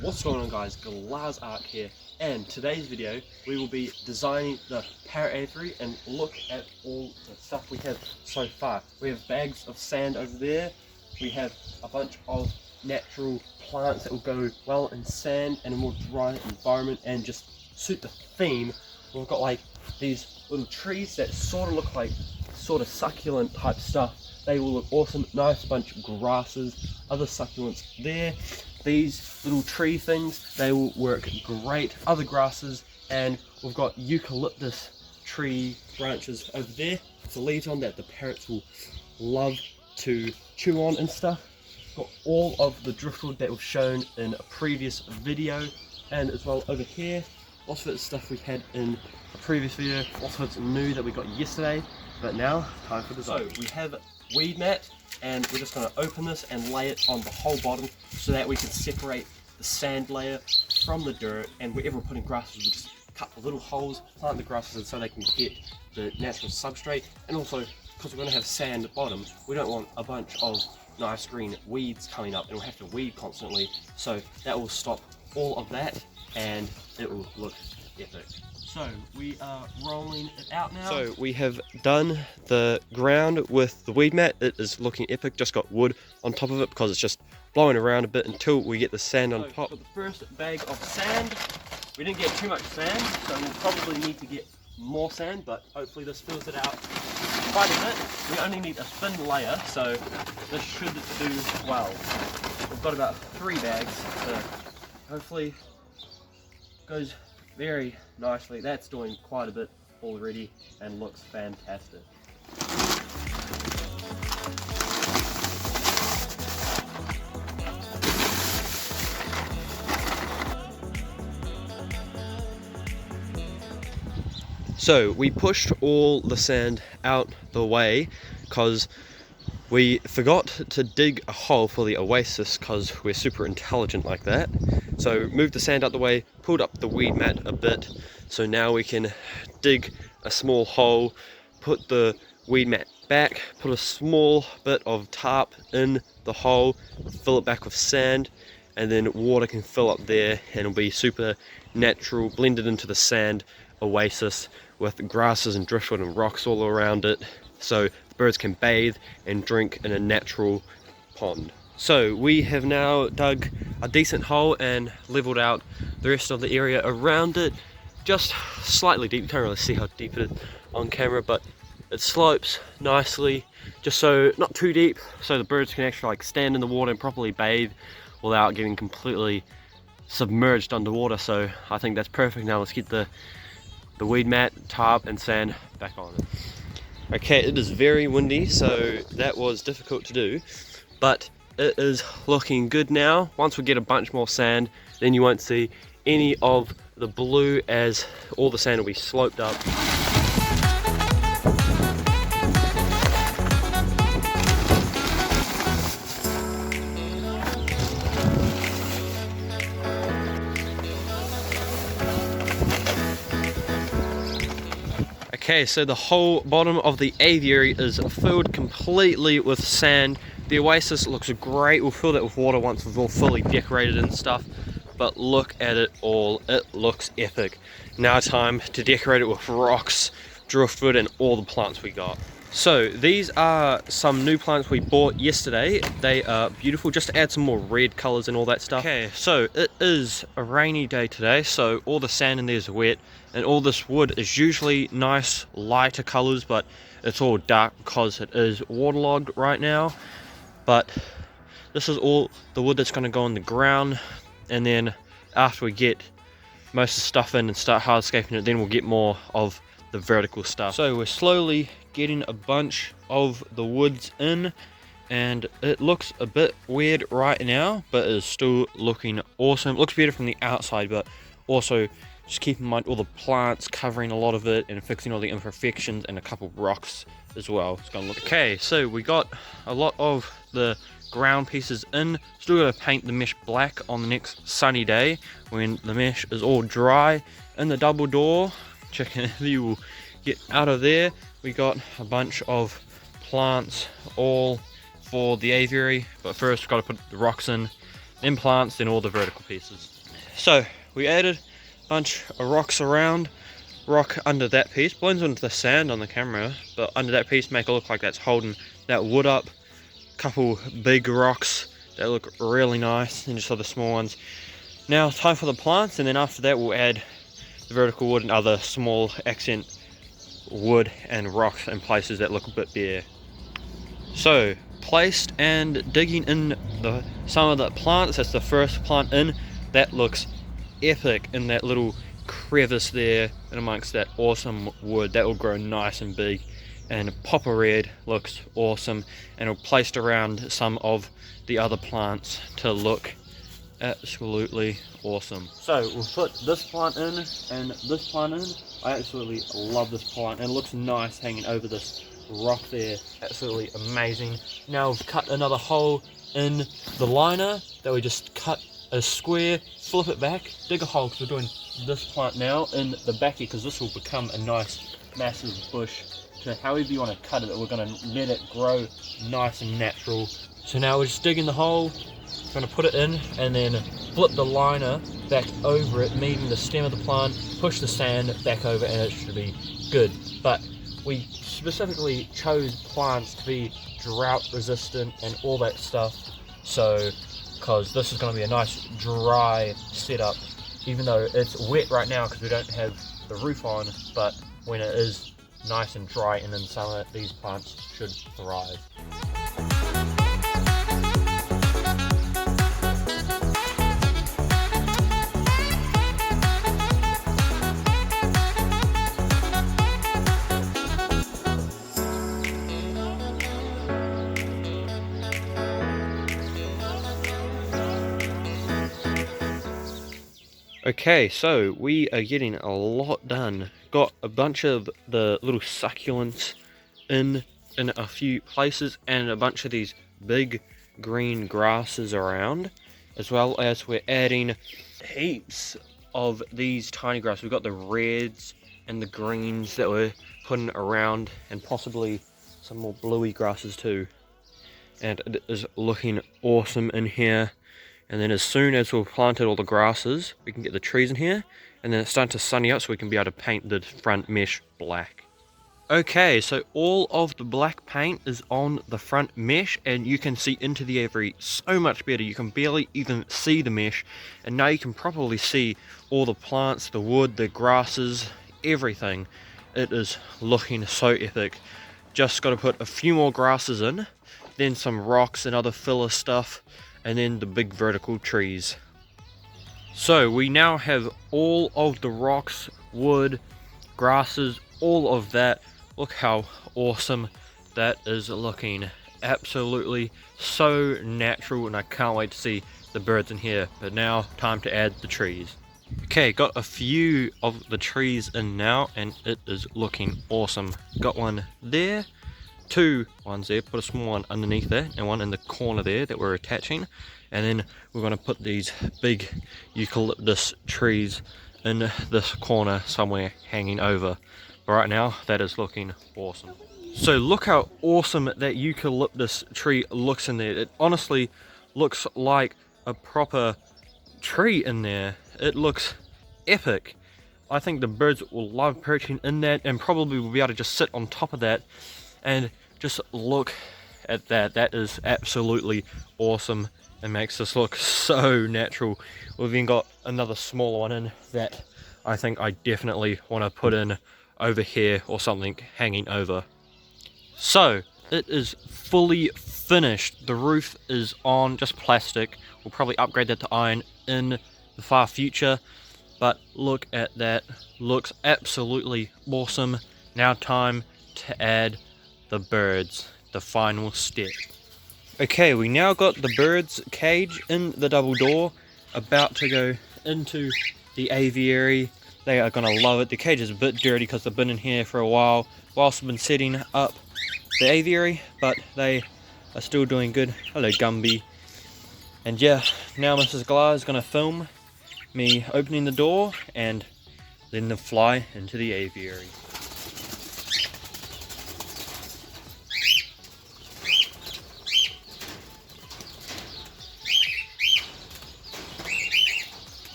What's going on, guys? Glass Art here, and today's video we will be designing the Parrot aviary. And look at all the stuff we have so far. We have bags of sand over there, we have a bunch of natural plants that will go well in sand and a more dry environment and just suit the theme. We've got like these little trees that sort of look like sort of succulent type stuff. They will look awesome. Nice bunch of grasses, other succulents there. These little tree things, they will work great. Other grasses, and we've got eucalyptus tree branches over there, the leaves on that the parrots will love to chew on and stuff. Got all of the driftwood that was shown in a previous video, and as well over here, lots of it's stuff we had in a previous video, lots of it's new that we got yesterday. But now, time for design. So we have weed mat, and we're just going to open this and lay it on the whole bottom so that we can separate the sand layer from the dirt. And wherever we're putting grasses, we'll just cut the little holes, plant the grasses in so they can get the natural substrate. And also, because we're going to have sand at the bottom, we don't want a bunch of nice green weeds coming up, and we'll have to weed constantly. So that will stop all of that, and it will look epic. So we are rolling it out now. So we have done the ground with the weed mat. It is looking epic. Just got wood on top of it because it's just blowing around a bit until we get the sand on top. For the first bag of sand, we didn't get too much sand, so we'll probably need to get more sand, but hopefully this fills it out quite a bit. We only need a thin layer, so this should do well. We've got about 3 bags, so hopefully goes very nicely. That's doing quite a bit already and looks fantastic. So we pushed all the sand out the way because we forgot to dig a hole for the oasis because we're super intelligent like that. So moved the sand out the way, pulled up the weed mat a bit, so now we can dig a small hole, put the weed mat back, put a small bit of tarp in the hole, fill it back with sand, and then water can fill up there and it'll be super natural, blended into the sand oasis with grasses and driftwood and rocks all around it, so the birds can bathe and drink in a natural pond. So we have now dug a decent hole and leveled out the rest of the area around it, just slightly deep. You can't really see how deep it is on camera, but it slopes nicely, just so not too deep, so the birds can actually like stand in the water and properly bathe without getting completely submerged underwater. So I think that's perfect. Now let's get the weed mat, tarp and sand back on it. Okay, it is very windy, so that was difficult to do, but it is looking good now. Once we get a bunch more sand, then you won't see any of the blue as all the sand will be sloped up. Okay, so the whole bottom of the aviary is filled completely with sand. The oasis looks great. We'll fill that with water once we've all fully decorated and stuff. But look at it all. It looks epic. Now time to decorate it with rocks, driftwood, and all the plants we got. So these are some new plants we bought yesterday. They are beautiful, just to add some more red colors and all that stuff. Okay, so it is a rainy day today, so all the sand in there is wet, and all this wood is usually nice lighter colors, but it's all dark because it is waterlogged right now. But this is all the wood that's going to go on the ground, and then after we get most of the stuff in and start hardscaping it, then we'll get more of the vertical stuff. So we're slowly getting a bunch of the woods in, and it looks a bit weird right now, but it's still looking awesome. It looks better from the outside, but also just keep in mind all the plants covering a lot of it and fixing all the imperfections, and a couple rocks as well. It's gonna look okay. So we got a lot of the ground pieces in. Still gotta paint the mesh black on the next sunny day when the mesh is all dry. In the double door, checking if you will get out of there, we got a bunch of plants all for the aviary, but first we've got to put the rocks in then plants, then all the vertical pieces. So we added a bunch of rocks around. Rock under that piece blends into the sand on the camera, but under that piece make it look like that's holding that wood up. Couple big rocks that look really nice, and just other small ones. Now time for the plants, and then after that we'll add the vertical wood and other small accent wood and rocks in places that look a bit bare. So placed and digging in some of the plants. That's the first plant in. That looks epic in that little crevice there and amongst that awesome wood. That will grow nice and big. And popper red looks awesome, and it'll placed around some of the other plants to look absolutely awesome. So we'll put this plant in and this plant in. I absolutely love this plant, and it looks nice hanging over this rock there. Absolutely amazing. Now we've cut another hole in the liner that we just cut a square, flip it back, dig a hole, because we're doing this plant now in the back here, because this will become a nice massive bush. So however you want to cut it, we're going to let it grow nice and natural. So now we're just digging the hole, going to put it in, and then flip the liner back over it, meeting the stem of the plant, push the sand back over, and it should be good. But we specifically chose plants to be drought resistant and all that stuff, so because this is going to be a nice dry setup, even though it's wet right now because we don't have the roof on, but when it is nice and dry and in summer, these plants should thrive. Okay, so we are getting a lot done. Got a bunch of the little succulents in a few places, and a bunch of these big green grasses around, as well as we're adding heaps of these tiny grasses. We've got the reds and the greens that we're putting around, and possibly some more bluey grasses too. And it is looking awesome in here. And then as soon as we've planted all the grasses, we can get the trees in here, and then it's starting to sunny up so we can be able to paint the front mesh black. Okay, so all of the black paint is on the front mesh, and you can see into the aviary so much better. You can barely even see the mesh, and now you can probably see all the plants, the wood, the grasses, everything. It is looking so epic. Just got to put a few more grasses in, then some rocks and other filler stuff, and then the big vertical trees. So we now have all of the rocks, wood, grasses, all of that. Look how awesome that is looking. Absolutely so natural, and I can't wait to see the birds in here. But now time to add the trees. Okay, got a few of the trees in now, and it is looking awesome. Got one there, two ones there, put a small one underneath there, and one in the corner there that we're attaching. And then we're going to put these big eucalyptus trees in this corner somewhere hanging over. But right now that is looking awesome. So look how awesome that eucalyptus tree looks in there. It honestly looks like a proper tree in there. It looks epic. I think the birds will love perching in that, and probably will be able to just sit on top of that and just look at that. That is absolutely awesome and makes this look so natural. We've even got another smaller one in that I think I definitely want to put in over here or something hanging over. So it is fully finished. The roof is on, just plastic. We'll probably upgrade that to iron in the far future, but look at that. Looks absolutely awesome. Now time to add the birds, the final step. Okay, we now got the birds cage in the double door, about to go into the aviary. They are gonna love it. The cage is a bit dirty because they've been in here for a while whilst I've been setting up the aviary, but they are still doing good. Hello Gumby. And yeah, now Mrs. Glar is gonna film me opening the door and then they'll fly into the aviary.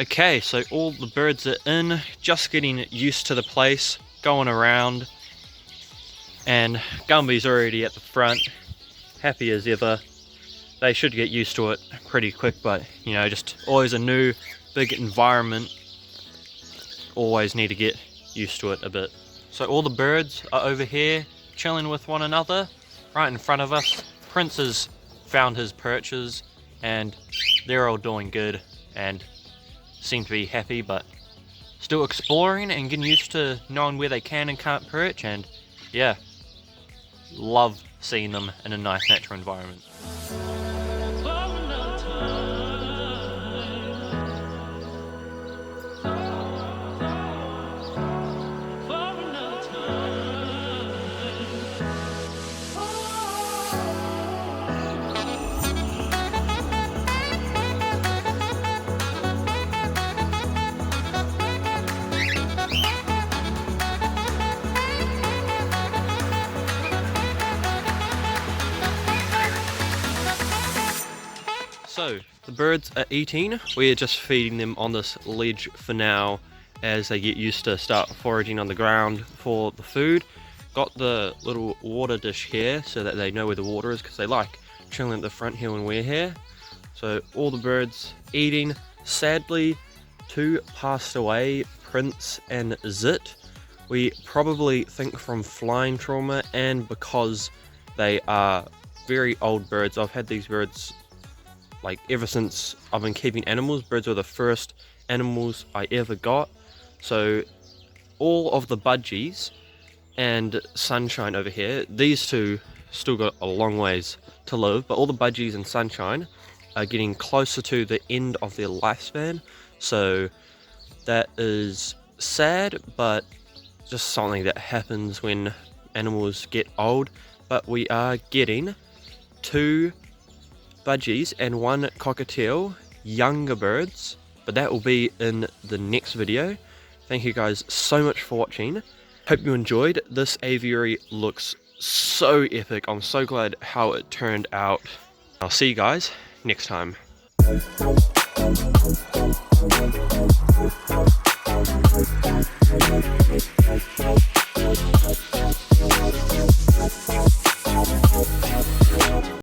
Okay, so all the birds are in, just getting used to the place, going around, and Gumby's already at the front, happy as ever. They should get used to it pretty quick, but you know, just always a new big environment, always need to get used to it a bit. So all the birds are over here chilling with one another right in front of us. Prince has found his perches and they're all doing good and seem to be happy, but still exploring and getting used to knowing where they can and can't perch. And yeah, love seeing them in a nice natural environment. So, the birds are eating. We're just feeding them on this ledge for now as they get used to start foraging on the ground for the food. Got the little water dish here so that they know where the water is, because they like chilling at the front here when we're here. So all the birds eating. Sadly, 2 passed away, Prince and Zit. We probably think from flying trauma and because they are very old birds. I've had these birds like ever since I've been keeping animals. Birds were the first animals I ever got. So all of the budgies and Sunshine over here, these two still got a long ways to live, but all the budgies and Sunshine are getting closer to the end of their lifespan. So that is sad, but just something that happens when animals get old. But we are getting 2 budgies and 1 cockatiel, younger birds, but that will be in the next video. Thank you guys so much for watching. Hope you enjoyed. This aviary looks so epic. I'm so glad how it turned out. I'll see you guys next time.